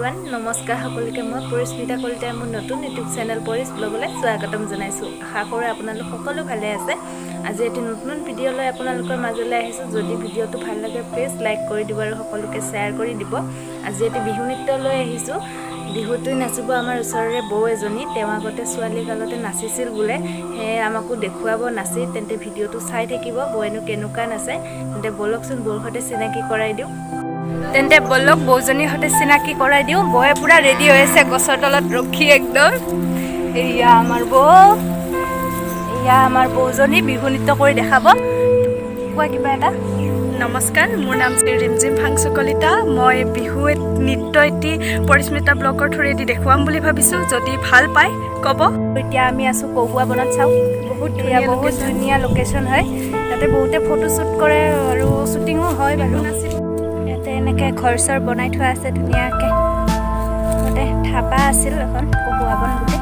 Everyone নমস্কাৰ সকলোকে মই পৰিস্মিতা কলিতাৰ মোৰ নতুন ইউটিউব চেনেল পৰিস ব্লগলৈ স্বাগতম জনাইছোঁ। আশা কৰোঁ আপোনালোক সকলো ভালে আছে। আজি এটি নতুন ভিডিঅ' লৈ আপোনালোকৰ মাজলৈ আহিছোঁ। যদি ভিডিঅ'টো ভাল লাগে প্লিজ লাইক কৰি দিব আৰু সকলোকে শ্বেয়াৰ কৰি দিব। আজি এটি বিহু নৃত্য লৈ আহিছোঁ। বিহুটো নাচিব আমাৰ ওচৰৰে বৌ এজনী, তেওঁ আগতে ছোৱালী কালতে নাচিছিল বোলে, সেয়ে আমাকো দেখুৱাব নাচি। তেন্তে ভিডিঅ'টো চাই থাকিব বৌনো কেনেকুৱা নাচে। তেন্তে বলকচোন বৌৰ সৈতে চিনাকি কৰাই দিওঁ। তেন্তে বলক বৌজনীৰ সৈতে চিনাকি কৰাই দিওঁ। বৌয়ে পুৰা ৰেডি হৈ আছে গছৰ তলত ৰখি একদম। এয়া আমাৰ বৌ, এয়া আমাৰ বৌজনী বিহু নৃত্য কৰি দেখাব। কোৱা কিবা এটা। নমস্কাৰ, মোৰ নাম শ্ৰী ৰিমঝিম phangcho kalita। মই বিহু নৃত্য এটি পৰিস্মিতা ব্লগৰ থ্ৰুৱেদি দেখুৱাম বুলি ভাবিছোঁ। যদি ভাল পায় ক'ব। এতিয়া আমি আছোঁ কহুৱা বনত। চাওক বহুত ধুনীয়া লোকেশ্যন হয়। তাতে বহুতে ফটোশ্বুট কৰে আৰু শ্বুটিঙো হয় বাৰু। ইয়াতে এনেকৈ ঘৰ চৰ বনাই থোৱা আছে ধুনীয়াকৈ। তাতে ধাবা আছিল এখন কহুৱা বন বুলি,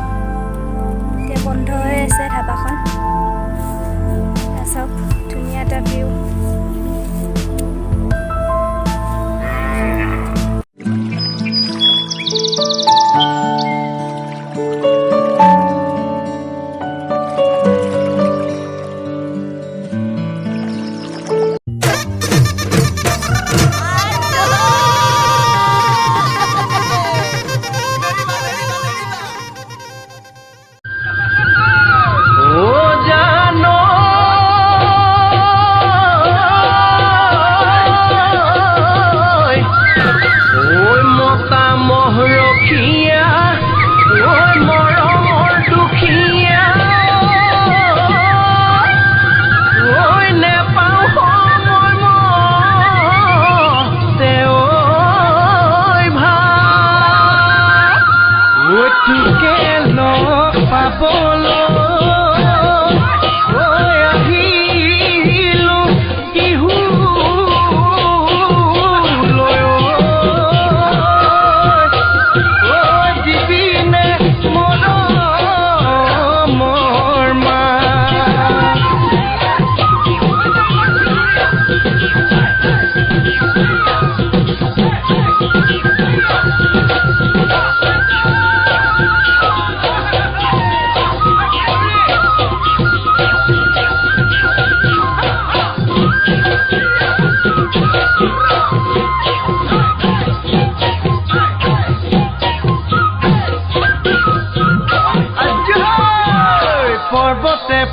এতিয়া বন্ধ হৈ আছে ধাবাখন। চাওক ধুনীয়া এটা view. rokhiya oi moron rokhiya oi ne pau moi mo te oi bha oi tu ke lo pabolo oi ahilu bihu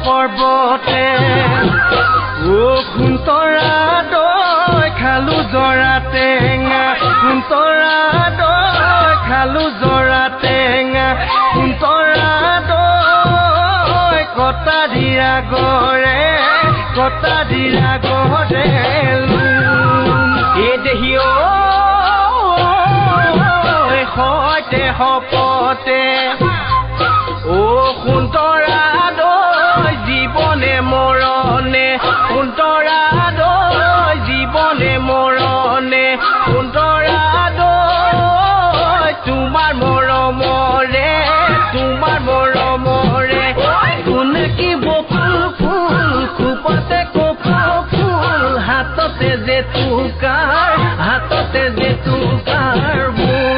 পৰ্বতে ও খুন্তৰা দৈ খালো জৰা টেঙা, খুন্তৰা দৈ খালো জৰা টেঙা, খুন্তৰা দৈ কটা দিৰা গৰে এ দেহি সৈতে হপতে ও খুন্তৰা জীবনে মৰণে সুন্দৰা দৈ জীবনে মৰণে সুন্দৰা দৈ তোমাৰ মৰমৰে কোনে কি বকুল ফুল খুপতে কপৌ ফুল হাততে যে তুকাৰ বুল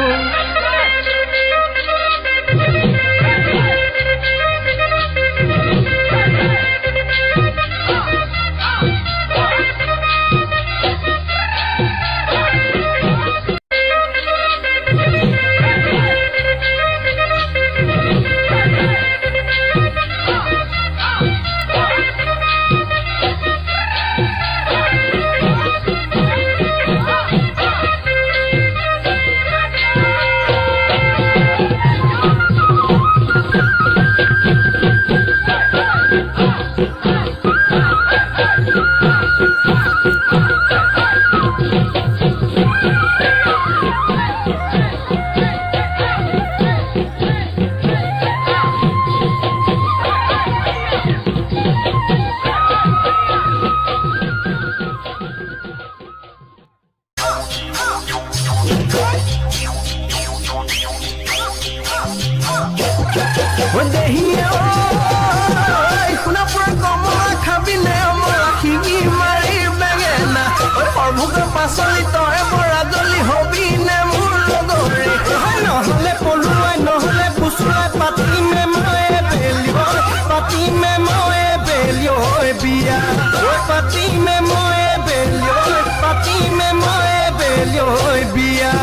পাচলি তই বৰা জলি হবি নে মোৰ লগৰে লৈ বিয়া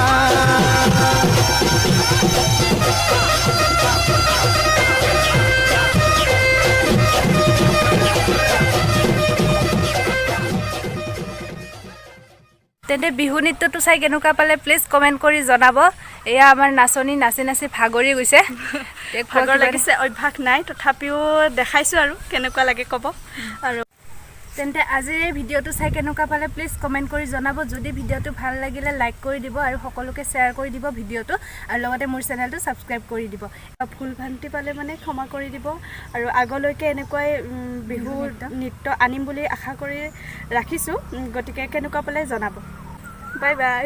তেন্তে বিহু নৃত্যটো চাই কেনেকুৱা পালে প্লিজ কমেণ্ট কৰি জনাব এয়া আমাৰ নাচনী নাচি নাচি ভাগৰি গৈছে ভাগৰ লাগিছে অভ্যাস নাই তথাপিও দেখাইছোঁ আৰু কেনেকুৱা লাগে ক'ব আৰু তেন্তে আজিৰ এই ভিডিঅ'টো চাই কেনেকুৱা পালে প্লিজ কমেণ্ট কৰি জনাব যদি ভিডিঅ'টো ভাল লাগিলে লাইক কৰি দিব আৰু সকলোকে শ্বেয়াৰ কৰি দিব ভিডিঅ'টো আৰু লগতে মোৰ চেনেলটো ছাবস্ক্ৰাইব কৰি দিব ভুল ভ্ৰান্তি পালে মানে ক্ষমা কৰি দিব আৰু আগলৈকে এনেকুৱাই বিহু নৃত্য আনিম বুলি আশা কৰি ৰাখিছোঁ গতিকে কেনেকুৱা পালে জনাব বাই বাই